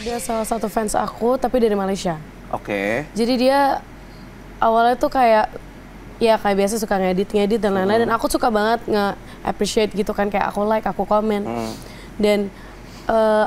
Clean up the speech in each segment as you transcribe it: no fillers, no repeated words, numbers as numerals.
Dia salah satu fans aku tapi dari Malaysia. Oke. Jadi dia awalnya tuh kayak ya kayak biasa suka ngedit dan lain-lain, dan aku suka banget nge-appreciate gitu kan, kayak aku like, aku komen. Dan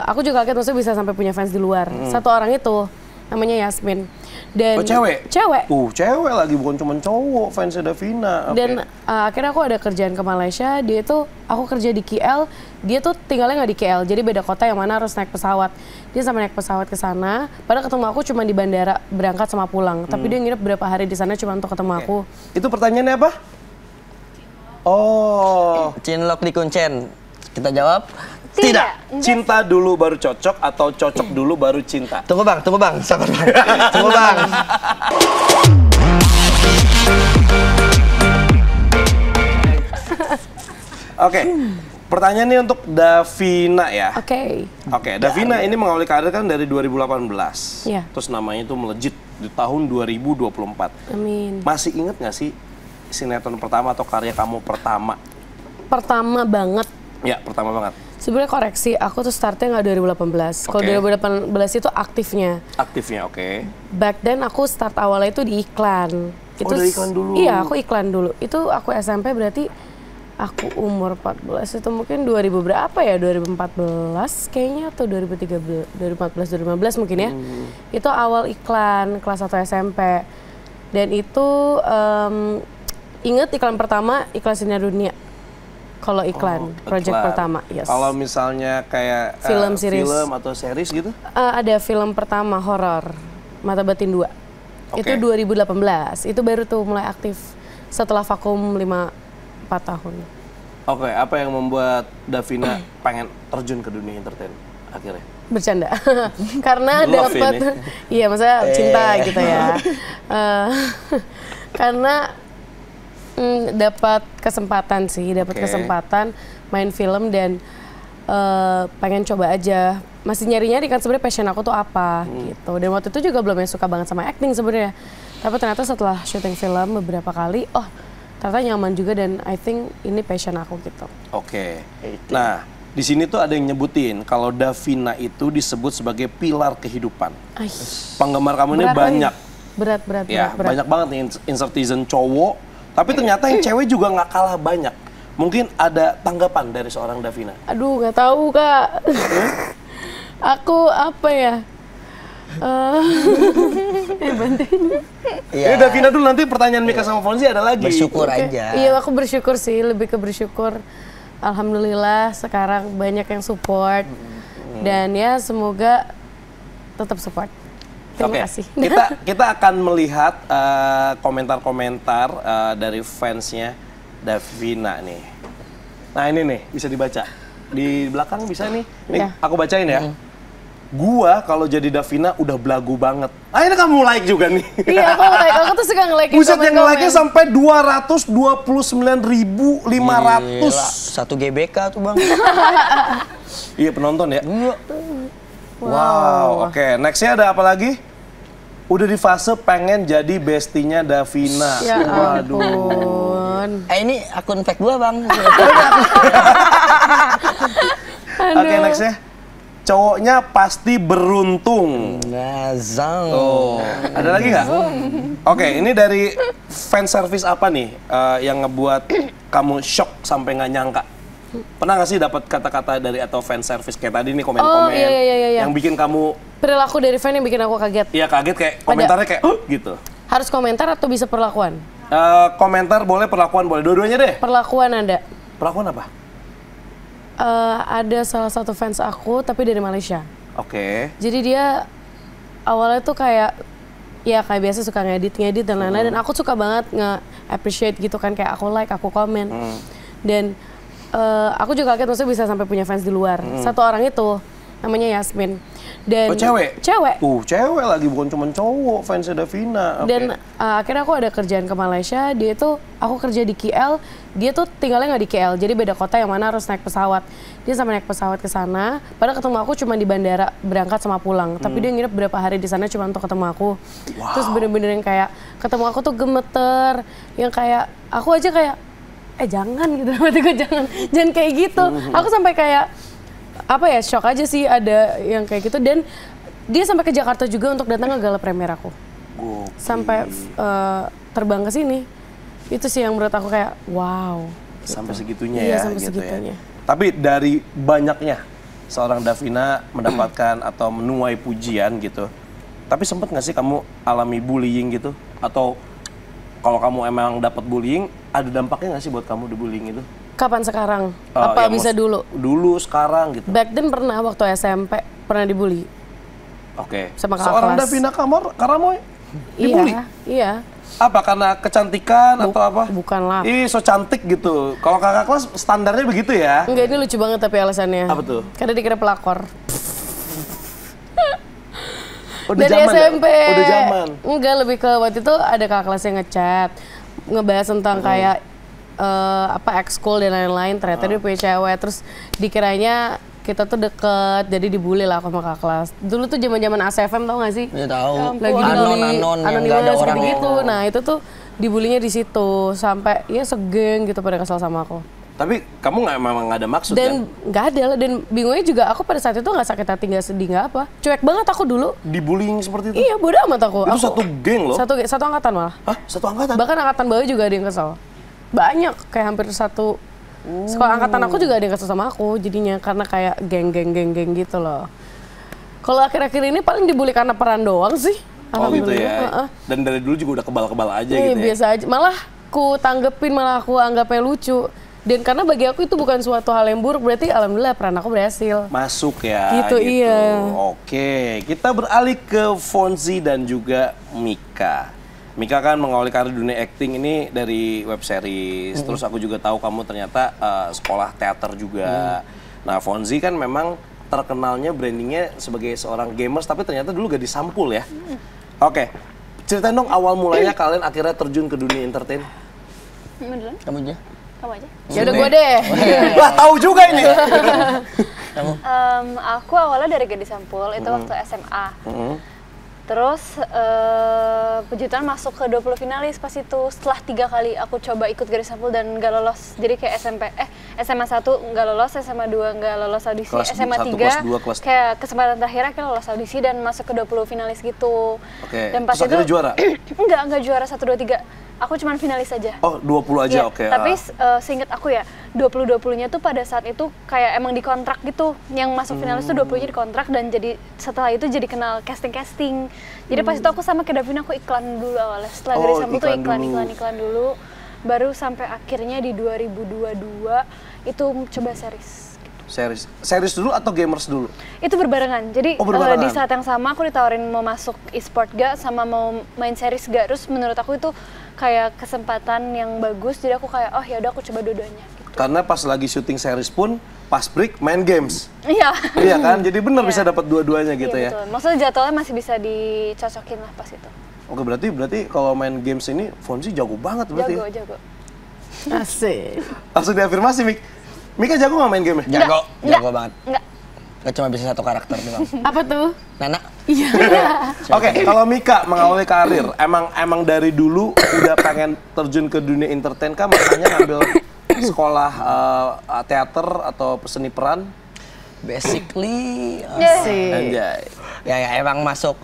aku juga kaget maksudnya bisa sampai punya fans di luar. Satu orang itu namanya Yasmin. Dan cewek? Cewek. Cewek lagi, bukan cuma cowok fansnya Davina. Dan akhirnya aku ada kerjaan ke Malaysia, dia itu aku kerja di KL, dia tuh tinggalnya nggak di KL, jadi beda kota yang mana harus naik pesawat. Dia sampai naik pesawat ke sana, padahal ketemu aku cuma di bandara, berangkat sama pulang. Tapi dia nginep berapa hari di sana cuma untuk ketemu aku. Itu pertanyaannya apa? Oh. Cinlok di kuncen. Kita jawab. Tidak. Cinta dulu baru cocok atau cocok dulu baru cinta? Tunggu bang, sabar bang. Tunggu bang. Oke, pertanyaan ini untuk Davina ya. Oke. Davina ini mengawali karir kan dari 2018. Iya. Terus namanya itu melejit di tahun 2024. Amin. Masih inget nggak sih sinetron pertama atau karya kamu pertama? Pertama banget. Ya, pertama banget. Sebenarnya koreksi, aku tuh startnya nggak 2018. Kalau 2018 itu aktifnya. Aktifnya, oke. Back then aku start awalnya itu di iklan. Itu dari iklan dulu? Iya, aku iklan dulu. Itu aku SMP berarti aku umur 14, itu mungkin 2000 berapa ya? 2014 kayaknya atau 2013, 2015 mungkin ya. Itu awal iklan kelas 1 SMP. Dan itu inget iklan pertama, iklan Sinar Dunia. Kalau iklan, project pertama, yes. Kalau misalnya kayak film atau series gitu? Ada film pertama horor, Mata Batin 2. Itu 2018, itu baru tuh mulai aktif setelah vakum 4 tahun. Oke, apa yang membuat Davina pengen terjun ke dunia entertain akhirnya? Bercanda. Karena dapat, iya maksudnya cinta gitu ya. Karena dapat kesempatan sih, kesempatan main film dan pengen coba aja. Masih nyari-nyari kan sebenarnya passion aku tuh apa gitu. Dan waktu itu juga belum yang suka banget sama acting sebenarnya. Tapi ternyata setelah syuting film beberapa kali, ternyata nyaman juga dan I think ini passion aku gitu. Oke. Nah, di sini tuh ada yang nyebutin kalau Davina itu disebut sebagai pilar kehidupan. Penggemar kamu ini banyak. Berat. Banyak banget nih insertizen cowok. Tapi ternyata yang cewek juga nggak kalah banyak. Mungkin ada tanggapan dari seorang Davina? Aduh, nggak tahu Kak. Aku apa ya? Bantuin. Ini Davina dulu, nanti pertanyaan Mika sama Fonzi ada lagi. Bersyukur aja. Iya, aku bersyukur sih, lebih ke bersyukur. Alhamdulillah sekarang banyak yang support. Dan ya semoga tetap support. Terima kasih. Kita akan melihat komentar-komentar dari fansnya Davina nih. Nah ini nih, bisa dibaca. Di belakang bisa nih. Nih, aku bacain ya. Gua kalau jadi Davina udah belagu banget. Ini kamu like juga nih. Iya, aku tuh suka nge-like. Buset, yang nge-like-nya sampai 229.500. 1 GBK tuh bang. Iya, penonton ya. Wow. Oke, nextnya ada apa lagi? Udah di fase pengen jadi bestinya Davina. Ya ampun. Ini akun fake gua bang. Oke, nextnya. Cowoknya pasti beruntung. Nazang. Ada lagi nggak? Oke, ini dari fan service apa nih yang ngebuat kamu shock sampai nggak nyangka? Pernah nggak sih dapat kata-kata dari atau fan service kayak tadi nih, komen-komen yang bikin kamu perilaku dari fan yang bikin aku kaget? Iya, kaget, kayak komentarnya kayak gitu. Harus komentar atau bisa perlakuan? Komentar boleh, perlakuan boleh, dua-duanya deh. Perlakuan ada. Perlakuan apa? Ada salah satu fans aku tapi dari Malaysia. Oke. Jadi dia awalnya tuh kayak ya kayak biasa suka ngedit dan lain-lain, dan aku suka banget nge-appreciate gitu kan, kayak aku like, aku komen. Dan aku juga kaget maksudnya bisa sampai punya fans di luar. Satu orang itu namanya Yasmin. Dan cewek? Cewek. Cewek lagi, bukan cuma cowok fansnya Davina. Dan akhirnya aku ada kerjaan ke Malaysia, dia itu aku kerja di KL, dia tuh tinggalnya nggak di KL, jadi beda kota yang mana harus naik pesawat. Dia sampai naik pesawat ke sana, padahal ketemu aku cuma di bandara, berangkat sama pulang. Tapi dia nginep berapa hari di sana cuma untuk ketemu aku. Terus bener-bener yang kayak ketemu aku tuh gemeter, yang kayak aku aja kayak jangan gitu, nanti gue jangan kayak gitu. Aku sampai kayak apa ya, shock aja sih ada yang kayak gitu. Dan Dia sampai ke Jakarta juga untuk datang ke gala premier aku. Gokil. Sampai terbang ke sini. Itu sih yang menurut aku kayak wow. Sampai segitunya Iya, ya. sampai gitu segitunya. Ya. Tapi dari banyaknya seorang Davina mendapatkan atau menuai pujian gitu. Tapi sempet nggak sih kamu alami bullying gitu? Atau kalau kamu emang dapat bullying, ada dampaknya nggak sih buat kamu di bullying itu? Kapan sekarang? Apa Ya, bisa dulu? Dulu, sekarang gitu. Back then pernah waktu SMP pernah dibully. Oke. Sama kakak Seorang kelas. Davina Karamoy dibully? Iya. Apa karena kecantikan atau apa? Bukan lah. Ih, so cantik gitu. Kalau kakak kelas standarnya begitu ya? Enggak, ini lucu banget tapi alasannya. Apa tuh? Karena dikira pelakor. Udah Dari zaman SMP. Ya? Udah zaman. Enggak, lebih ke waktu itu ada kakak kelas yang ngechat. Ngebahas tentang kayak ekskul dan lain-lain. Ternyata dia punya cewek. Terus dikiranya kita tuh deket, jadi dibully lah sama kakak kelas. Dulu tuh zaman-zaman ACFM tau gak sih? Ya tahu. Lagi dibully, Anon yang anonimus nggak ada kayak orang. gitu. Nah itu tuh dibulinya di situ sampai ya segeng gitu pada kesel sama aku. Tapi kamu memang nggak ada maksud Dan kan? nggak ada lah, dan bingungnya juga aku pada saat itu nggak sakit hati, nggak sedih, nggak apa. Cuek banget aku dulu. Dibullying seperti itu? Iya, bodo amat aku. Itu Aku- satu geng loh? Satu angkatan malah. Hah? Satu angkatan? Bahkan angkatan bawah juga ada yang kesel. Banyak, kayak hampir satu. Sekolah angkatan aku juga ada yang kesel sama aku jadinya, karena kayak geng gitu loh. Kalau akhir-akhir ini paling dibully karena peran doang sih. Oh gitu ya? Heeh. Dan dari dulu juga udah kebal-kebal aja Iya, gitu ya? biasa aja. Malah aku tanggepin, malah aku anggapnya lucu. Dan karena bagi aku itu bukan suatu hal yang buruk, berarti alhamdulillah peran aku berhasil. Masuk ya? Gitu, iya. Oke, kita beralih ke Fonzi dan juga Mika. Mika kan mengawali karir dunia acting ini dari web series. Terus aku juga tahu kamu ternyata sekolah teater juga. Nah, Fonzi kan memang terkenalnya brandingnya sebagai seorang gamers, tapi ternyata dulu gak disampul ya. Oke, ceritain dong awal mulanya kalian akhirnya terjun ke dunia entertain. Kamu duluan? Kamu aja? Kamu aja. Ya udah gue deh. Wah, tahu juga ini. Aku awalnya dari Gadis Sampul, itu waktu SMA. Terus puji Tuhan masuk ke 20 finalis pas itu. Setelah 3 kali aku coba ikut Gadis Sampul dan nggak lolos. Jadi kayak SMA 1 nggak lolos, SMA 2 nggak lolos audisi, Kelas SMA 1, 3 kelas 2, kelas kayak kesempatan terakhir akhirnya lolos audisi dan masuk ke 20 finalis gitu. Oke, Dan pas terus akhirnya itu juara? enggak juara 1 2 3. Aku cuma finalis aja. Oh, 20 aja, Iya, oke. Tapi seinget aku ya, 20-20-nya tuh pada saat itu kayak emang dikontrak gitu. Yang masuk finalis tuh 20-nya dikontrak dan jadi setelah itu jadi kenal casting-casting. Jadi pas itu aku sama kayak Davina aku iklan dulu awalnya. Setelah Oh, dari Sampul tuh iklan dulu. iklan dulu. Baru sampai akhirnya di 2022 itu coba series. Series dulu atau gamers dulu? Itu berbarengan. Jadi Oh, berbarengan. di saat yang sama aku ditawarin mau masuk e-sport gak sama mau main series gak. Terus menurut aku itu kayak kesempatan yang bagus. Jadi aku kayak oh ya udah aku coba dua-duanya gitu. Karena pas lagi syuting series pun pas break main games. Iya. Iya kan? Jadi benar Iya. bisa dapat dua-duanya gitu Iya, ya. betul. Maksudnya jadwalnya masih bisa dicocokin lah pas itu. Oke, berarti kalau main games ini Fonzi jago banget berarti. Jago. Asik. Langsung diafirmasi, Mik. Mika jago nggak main game ya? Jago, Enggak. jago banget. Enggak. Gak cuma bisa satu karakter doang. Apa tuh? Nana, Oke, kalau Mika mengawali karir, emang dari dulu udah pengen terjun ke dunia entertain kah? Makanya ngambil sekolah teater atau seni peran? basically Asik. Anjay. ya emang masuk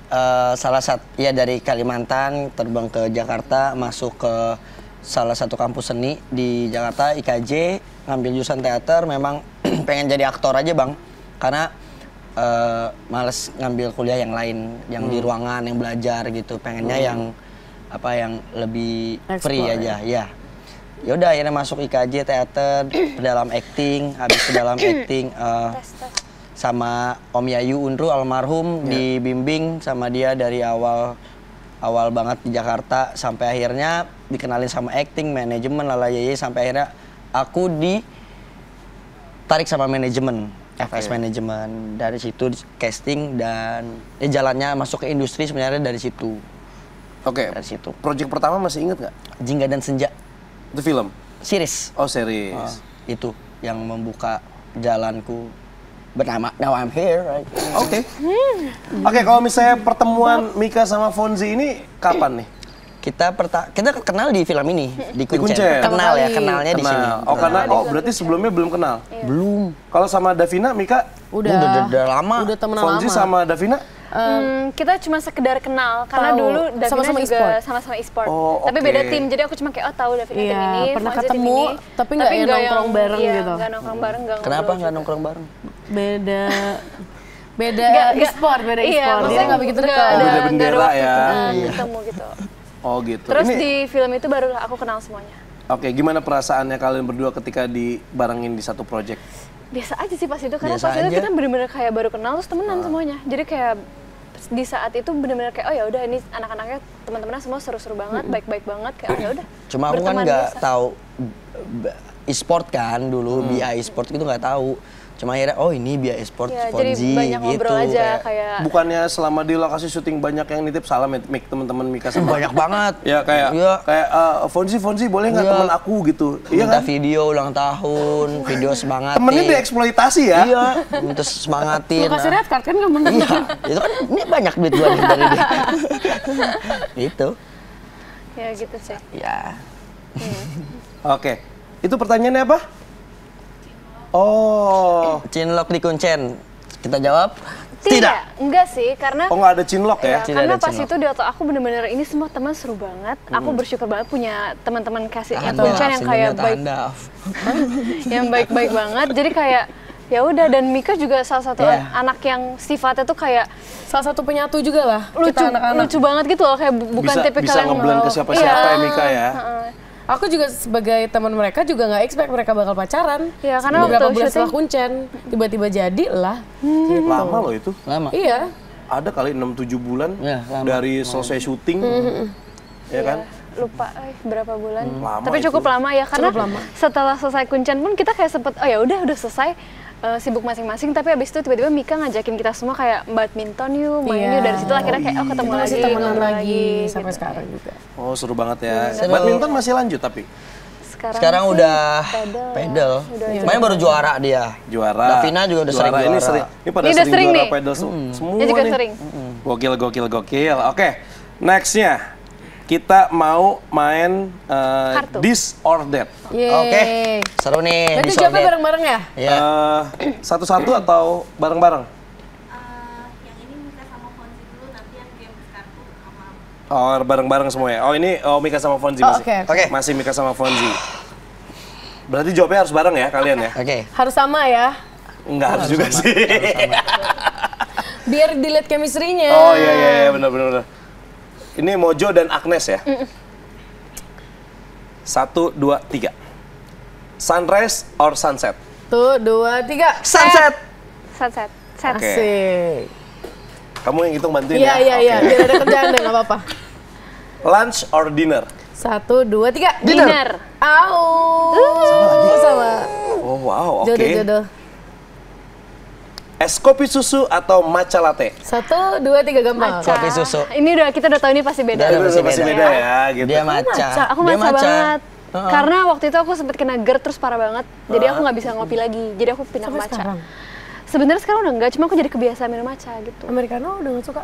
salah satu ya dari Kalimantan terbang ke Jakarta, masuk ke salah satu kampus seni di Jakarta IKJ, ngambil jurusan teater. Memang pengen jadi aktor aja bang, karena males ngambil kuliah yang lain, yang di ruangan, yang belajar gitu. Pengennya yang apa yang lebih free Explore, aja ya. Ya udah akhirnya masuk IKJ teater, ke dalam acting, habis ke dalam acting Tes. sama Om Yayu Unru almarhum, dibimbing sama dia dari awal banget di Jakarta sampai akhirnya dikenalin sama acting, manajemen, lalayeye, sampai akhirnya aku ditarik sama manajemen, FS manajemen. Dari situ casting dan jalannya masuk ke industri sebenarnya dari situ. Oke, Dari situ. project pertama masih inget nggak? Jingga dan Senja Itu film? series. Oh, series. Itu yang membuka jalanku bernama Now I'm Here, right? Oke. Oke, kalau misalnya pertemuan Mika sama Fonzi ini kapan nih? Kita kenal di film ini, di Kuncen. Kuncen. Kenal ya, Kali. kenalnya di sini. Kenal. Oh, karena berarti sebelumnya belum kenal. Belum. Kalau sama Davina, Mika, Udah Udah lama. Udah temenan Fonzi lama. sama Davina, Kita cuma sekedar kenal karena Tahu. dulu Davina Sama-sama juga e-sport. sama-sama e-sport. Oh, Tapi oke. beda tim, jadi aku cuma kayak tahu Davina tim ini, Pernah Fonzi tim ketemu, ini. tapi nggak yang nongkrong bareng iya, gitu. Nggak nongkrong bareng, nggak Kenapa ngobrol nggak juga. nongkrong bareng? Beda Nggak- e-sport, beda iya, e-sport. Jadi maksudnya nggak begitu nggak dekat. ada- Beda nggak ada bendera waktu ya. kita Iya. ketemu gitu. Oh gitu. Terus Ini, di film itu baru aku kenal semuanya. oke, gimana perasaannya kalian berdua ketika dibarengin di satu project? Biasa aja sih pas itu, karena Biasa pas itu aja. kita bener-bener kayak baru kenal terus temenan semuanya. Jadi kayak di saat itu bener-bener kayak oh ya udah ini anak-anaknya teman-temannya semua seru-seru banget, baik-baik banget kayak oh ya udah. Cuma aku kan berteman nggak biasa. tahu e-sport kan dulu, BI e-sport itu nggak tahu. Cuma akhirnya oh ini BI e-sport Ya, jadi Fonzi banyak gitu. ngobrol aja kayak Bukannya selama di lokasi syuting banyak yang nitip salam ya, Mik, teman-teman Mika sama Banyak banget. ya kayak Iya. Fonzi boleh nggak Iya. teman aku gitu. Iya Minta kan? video ulang tahun, video semangatin. Temennya dieksploitasi ya. Iya, terus semangatin. Lu kasih nah. red card kan kamu? Iya, itu kan ini banyak duit gua nih dari dia. Gitu. ya gitu sih. Ya. Oke. Itu pertanyaannya apa? Oh. Cinlok di kuncen. Kita jawab Enggak sih, karena Oh nggak ada cinlok ya? ya, Tidak karena ada pas cinlok. itu di otak aku bener-bener ini semua teman seru banget. Aku bersyukur banget punya teman-teman kasih yang Anda, Kuncen yang kayak senjata baik, Anda. yang baik-baik banget. Jadi kayak ya udah, dan Mika juga salah satu Iya. anak yang sifatnya tuh kayak Salah satu penyatu juga lah. lucu, Kita anak-anak. lucu banget gitu loh, kayak bukan Bisa tipikal yang ngeblend ke melawak. siapa-siapa Iya. ya Mika ya. Heeh. Aku juga sebagai teman mereka juga nggak expect mereka bakal pacaran. Iya, karena beberapa waktu bulan setelah syuting- Kuncen tiba-tiba jadi lah. Gitu. Lama loh itu. Lama. Iya. Ada kali 6-7 bulan Ya, lama. dari selesai syuting. Ya kan? Lupa berapa bulan. Lama Tapi cukup itu. lama ya, karena Cukup lama. setelah selesai Kuncen pun kita kayak sempet oh ya udah selesai, sibuk masing-masing. Tapi abis itu tiba-tiba Mika ngajakin kita semua kayak badminton yuk, main Iya. yuk. Dari situ akhirnya kayak oh ketemu Kita lagi, masih temenan ngobrol lagi sampai gitu. sekarang juga. Oh seru banget ya. Seru. Badminton masih lanjut tapi Sekarang sih udah pedal. pedal. Udah Kemarin baru juara dia. juara. Davina juga udah sering Ini juara. sering. Ini pada Ini udah sering sering juara nih. pedal semua Dia juga nih. sering. Gokil. Oke, nextnya kita mau main Kartu. This or That. Yeay. Oke. Seru nih. Berarti disorder. jawabnya bareng-bareng ya? Iya. Satu-satu atau bareng-bareng? Yang ini Mika sama Fonzi dulu, nanti yang game kartu sama Oh, bareng-bareng semua ya. Oh, ini Mika sama Fonzi Oh, masih. oke. Oke. Masih Mika sama Fonzi. Berarti jawabnya harus bareng ya kalian ya? Oke. Harus sama ya. Enggak harus juga sih. Biar dilihat chemistry-nya. Oh iya benar. Ini Mojo dan Agnes ya. 1, 2, 3. Sunrise or sunset? Tuh, 2, 3. Sunset. Sunset. Set. Oke. Asik. Kamu yang hitung bantuin Iya, ya? iya. Oke. Biar ada kerjaan deh, nggak apa-apa. Lunch or dinner? 1, 2, 3. Dinner. Au. Sama. Oh wow, oke. Jodoh. Es kopi susu atau matcha latte? 1, 2, 3 gampang. Matcha. Kopi susu. Ini kita udah tahu ini pasti beda. Udah Itu pasti masih beda. beda ya, gitu. Dia matcha. Aku Dia matcha banget. Heeh. Karena waktu itu aku sempet kena GERD terus parah banget. Jadi aku nggak bisa ngopi lagi. Jadi aku pindah ke Sampai matcha. sekarang. Sebenarnya sekarang udah enggak, cuma aku jadi kebiasaan minum matcha gitu. Americano udah nggak suka.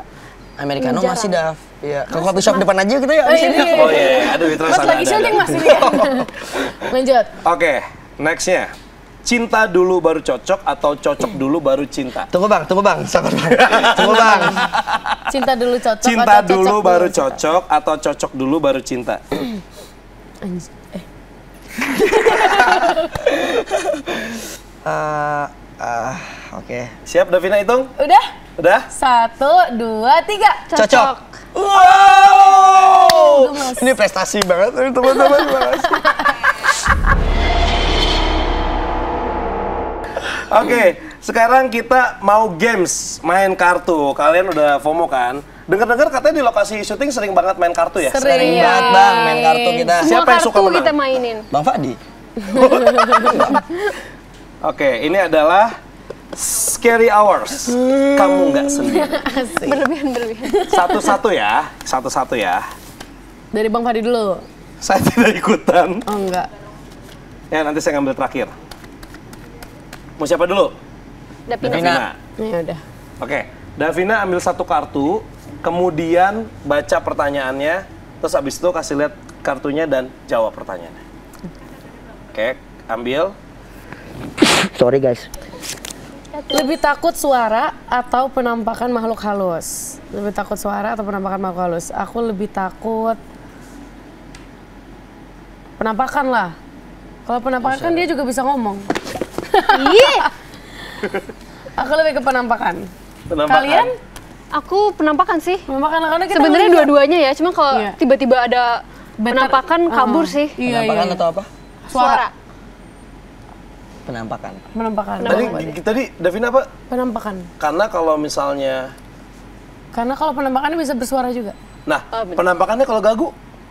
Americano Jarang. masih Dav. Iya. Ke coffee shop depan aja kita ya. Oh, iya. Oh iya, aduh itu Mas lagi syuting Mas ini. Lanjut. Oke, nextnya. Cinta dulu baru cocok atau cocok dulu baru cinta? Tunggu bang. Sabar bang. Tunggu bang. Cinta dulu cocok Cinta atau dulu cocok baru cinta? cocok atau cocok dulu baru cinta? Anj- Oke. Siap Davina hitung? Udah? Udah? 1, 2, 3. Cocok. Wow! Ini prestasi banget teman-teman. Oke, sekarang kita mau games, main kartu. Kalian udah FOMO kan? Dengar-dengar katanya di lokasi syuting sering banget main kartu ya? Sering banget bang main kartu kita. Semua Siapa yang kartu suka menang? kita mainin. Bang Fadi. Oke, ini adalah Scary Hours. Kamu nggak sendiri. Berlebihan. Satu-satu ya. Dari Bang Fadi dulu. Saya tidak ikutan. Oh enggak. Ya, nanti saya ngambil terakhir. Mau siapa dulu? Davina. Ya udah. Oke, Davina ambil satu kartu, kemudian baca pertanyaannya, terus abis itu kasih lihat kartunya dan jawab pertanyaannya. Oke, ambil. Sorry guys. Lebih takut suara atau penampakan makhluk halus? Lebih takut suara atau penampakan makhluk halus? Aku lebih takut penampakan lah. Kalau penampakan kan dia juga bisa ngomong. Iya. Aku lebih ke penampakan. Penampakan. Kalian? Aku penampakan sih. Penampakan karena kita Sebenarnya ngeliat. dua-duanya ya, cuma kalau Iya. tiba-tiba ada penampakan kabur sih. Iya, Penampakan iya. atau apa? Suara. Penampakan. Penampakan. Tadi Davina apa? Penampakan. Karena kalau misalnya, Karena kalau penampakannya bisa bersuara juga. nah Oh, bener. penampakannya kalau gagu,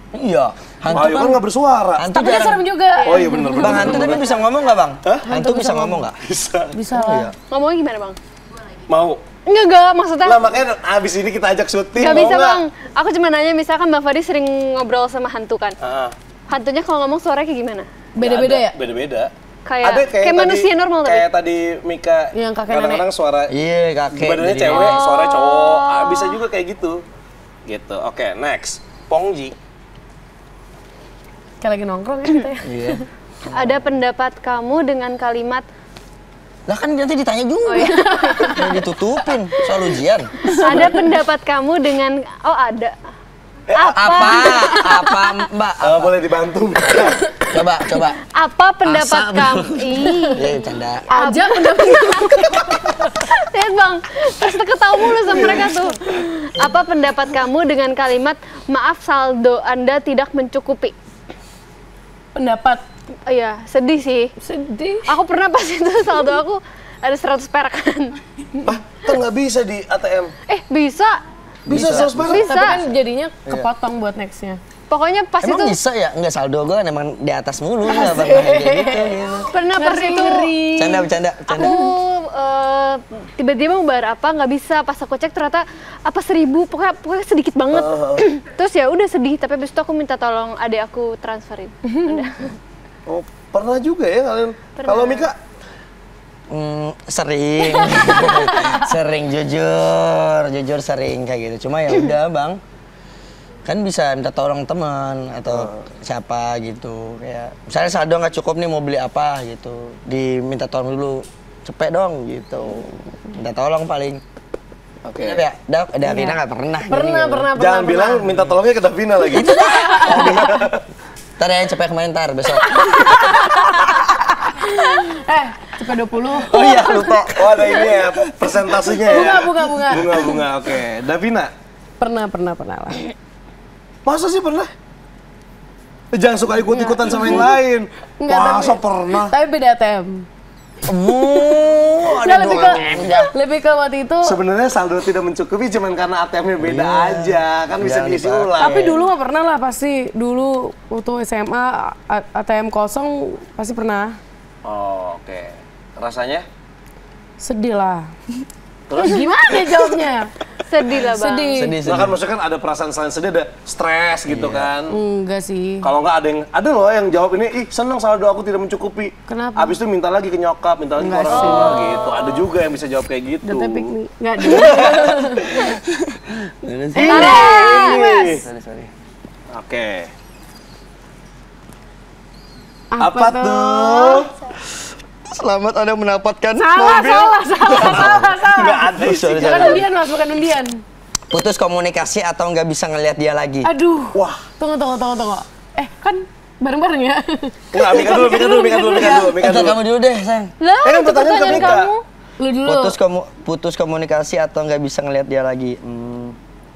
Iya. Hantu Ayo kan nggak bersuara. Hantu Tapi dia jarang. serem juga. Oh iya benar. Bang, hantu tapi bisa ngomong nggak bang? Hah? Hantu bisa ngomong nggak? Bisa. Bisa lah. Ngomongnya gimana bang? Mau? Enggak, maksudnya Lah makanya abis ini kita ajak syuting. nggak mau bisa nggak? bang. Aku cuma nanya, misalkan Bang Fadi sering ngobrol sama hantu kan. Ah, Hantunya kalau ngomong suaranya kayak gimana? Beda-beda ada. ya? Beda-beda. Kayak Ada manusia normal tapi. Kayak tadi Mika. Yang kakek kadang-kadang suara Iya kakek. badannya jadi- cewek, suara cowok. Ah, bisa juga kayak gitu. Gitu. Oke, next. Pongji. Kayak lagi nongkrong ya kita ya. Iya. Ada pendapat kamu dengan kalimat Lah kan nanti ditanya juga. Jangan ditutupin soal ujian. ada pendapat kamu dengan ada Apa mbak? Boleh dibantu. Coba. apa pendapat Asa, kamu? Ih, Ya canda. Aja pendapat. lihat bang, terus ketawa mulu sama mereka tuh. Apa pendapat kamu dengan kalimat maaf saldo Anda tidak mencukupi? Pendapat. Oh iya, sedih sih. Sedih. Aku pernah pas itu saldo aku ada 100 perak kan. Kan nggak bisa di ATM. Bisa. Bisa 100 perak. Bisa. Tapi kan jadinya kepotong buat nextnya. Pokoknya pas Emang itu bisa ya? Enggak saldo gue emang di atas mulu nggak bakal kayak gitu. pernah pas itu Canda. aku tiba-tiba mau bayar apa nggak bisa, pas aku cek ternyata apa 1000, pokoknya sedikit banget. Terus ya udah sedih, tapi habis itu aku minta tolong adik aku transferin. Udah. Oh, pernah juga ya kalian. Kalau Mika? Sering, sering jujur sering kayak gitu. Cuma ya udah bang, kan bisa minta tolong teman atau siapa gitu. Kayak misalnya saldo nggak cukup nih mau beli apa gitu, diminta tolong dulu, cepet dong gitu. Minta tolong paling. Oke. Ya, Davina nggak pernah. Pernah. Jangan bilang minta tolongnya ke Davina lagi. Ntar ya cepet kemarin besok. Cepet 20. Oh iya lupa. Oh ada ini ya, persentasenya ya. Bunga. Bunga, oke. Davina, Pernah lah. masa sih pernah? Jangan suka ikut-ikutan sama yang lain. Masa pernah? Tapi beda ATM. Ada Nggak, dua lebih ke waktu itu. Sebenarnya saldo tidak mencukupi cuman karena ATM-nya beda aja, kan bisa Jangan diisi dipakai. ulang. Tapi dulu mah pernah lah pasti. Dulu waktu SMA ATM kosong pasti pernah. Oh, oke. Rasanya? Sedih lah. Terus gimana jawabnya? Sedih lah bang. Sedih. Nah kan maksudnya kan ada perasaan selain sedih, ada stres gitu kan. Enggak sih. Kalau nggak ada loh yang jawab ini, ih seneng saldo aku tidak mencukupi. Kenapa? Abis itu minta lagi ke nyokap, minta lagi ke Nggak orang sih. tua gitu. Ada juga yang bisa jawab kayak gitu. Data pick me. Enggak deh. Ini. Sorry. Oke. Apa tuh? Selamat Anda mendapatkan Salah. Nggak ada isi. Bukan undian mas, bukan undian. Putus komunikasi atau nggak bisa ngelihat dia lagi. Aduh. Wah. Tunggu. Kan bareng-bareng ya? Enggak, Mika dulu. Entar kamu dulu deh, sayang. Lah, kan itu pertanyaan ke pertanyaan Mika. kamu. Lu dulu. Putus komunikasi atau nggak bisa ngelihat dia lagi.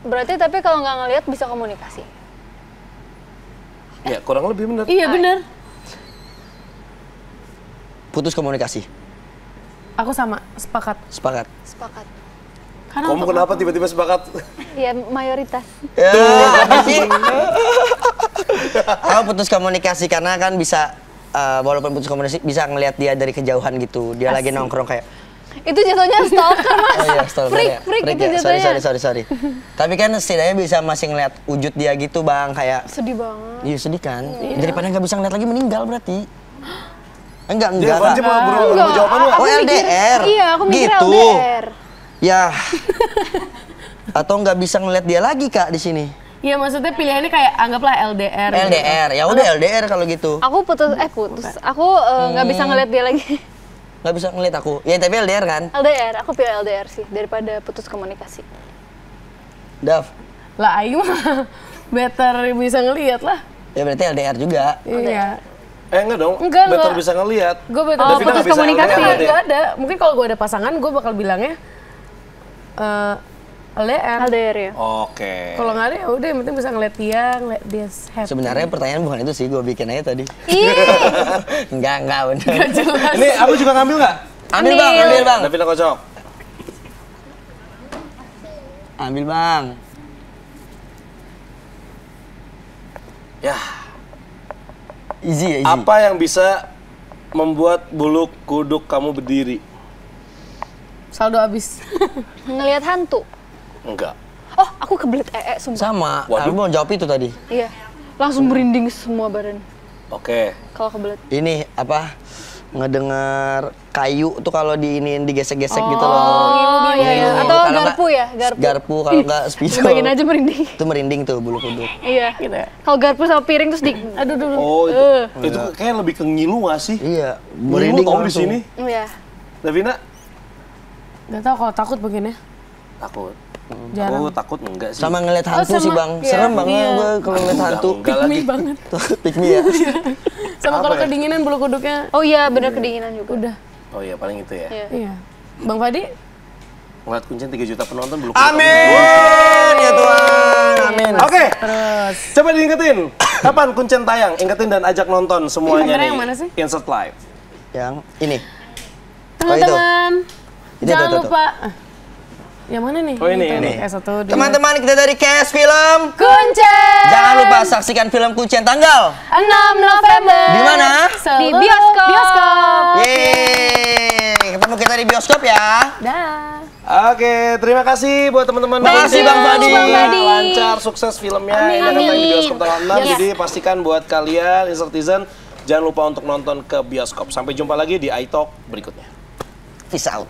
Berarti tapi kalau nggak ngelihat bisa komunikasi. Ya kurang lebih bener. Iya bener. Putus komunikasi. Aku sama, sepakat. Sepakat. Sepakat. Karena Kamu untuk kenapa tiba-tiba sepakat? Ya mayoritas. Ya, apa sih? Kamu putus komunikasi karena kan bisa walaupun putus komunikasi bisa ngelihat dia dari kejauhan gitu. Dia lagi nongkrong kayak Itu jatuhnya stalker mas. oh iya, stalker ya. Freak itu ya. jatuhnya. Sorry. Tapi kan setidaknya bisa masih ngeliat wujud dia gitu bang, kayak Sedih banget. iya sedih kan. Daripada nggak bisa ngeliat lagi meninggal berarti. Enggak. Dia Fanci mau berubah jawabannya. Oh LDR. Iya, aku mikir gitu. LDR. Ya. Atau nggak bisa ngeliat dia lagi kak di sini. Iya maksudnya pilihannya kayak anggaplah LDR. gitu. LDR. Ya udah LDR kalau gitu. Aku putus. Aku nggak bisa ngeliat dia lagi. nggak bisa ngeliat aku. Ya tapi LDR kan? LDR, aku pilih LDR sih daripada putus komunikasi. Dav. Lah aing mah better bisa ngelihat lah. Ya berarti LDR juga. Iya. Enggak dong, Enggak, better enggak. bisa ngelihat. Gue better Oh, Davina putus nggak bisa komunikasi. LDR. Enggak ada. Mungkin kalau gue ada pasangan, gue bakal bilangnya LDR. LDR ya. Oke. Kalau nggak ada ya udah, yang penting bisa ngeliat dia happy. Sebenarnya pertanyaan bukan itu sih, gue bikin aja tadi. Ih, Enggak bener. Ini aku juga ngambil nggak? Ambil bang. Davina kocok. Ambil bang. Ya, Easy ya, easy. apa yang bisa membuat bulu kuduk kamu berdiri? Saldo habis. ngelihat hantu. Enggak. Oh, aku kebelet sumpah. Sama, Waduh. aku mau jawab itu tadi. Iya. Langsung merinding semua badan Oke. kalau kebelet. Ini apa? Ngedengar kayu tuh kalau digesek-gesek gitu loh. Oh iya, iya. Ngilu. Atau Kalau garpu nggak- ya, garpu. Garpu kalau nggak spidol. Bayangin aja merinding. Itu merinding tuh bulu kuduk. Iya. Gitu ya. Kalau garpu sama piring terus di Aduh dulu. Oh, itu kayak lebih ke ngilu nggak sih? Iya, Ngilu merinding tau di langsung. sini. Iya. Davina? Gak tau kalau takut begini. Takut. Jarang. Aku takut enggak sih. Sama ngeliat hantu sama. sih bang, Iya, serem banget iya. gue kalau ngeliat hantu. Enggak Pick me lagi. banget. Tuh, pick me ya. Sama Apa kalau ya? kedinginan bulu kuduknya. Oh iya, bener kedinginan juga. Udah. Oh iya, paling itu ya. Iya. Iya. Bang Fadi? Ngeliat kuncen 3 juta penonton bulu kuduk. Amin ya Tuhan, amin. Oke, Terus. coba diingetin. Kapan kuncen tayang? Ingetin dan ajak nonton semuanya Kamera nih. yang mana sih? Insert live. Yang ini. Teman-teman. Itu, Jangan tuh. lupa. Yang mana nih? Oh, ini. Satu, dua. Teman-teman kita dari KS Film. Kuncen. Jangan lupa saksikan film Kuncen tanggal 6 November. di mana? Seluruh Di bioskop. Bioskop. Yeay, ketemu kita di bioskop ya. Dah. Oke, terima kasih buat teman-teman. Makasih, Kuncen. Bang Fadi. Bang Fadi. Lancar, sukses filmnya. Ini akan tayang di bioskop tanggal 6. Yes. Jadi pastikan buat kalian, Insertizen, jangan lupa untuk nonton ke bioskop. Sampai jumpa lagi di iTalk berikutnya. Peace out.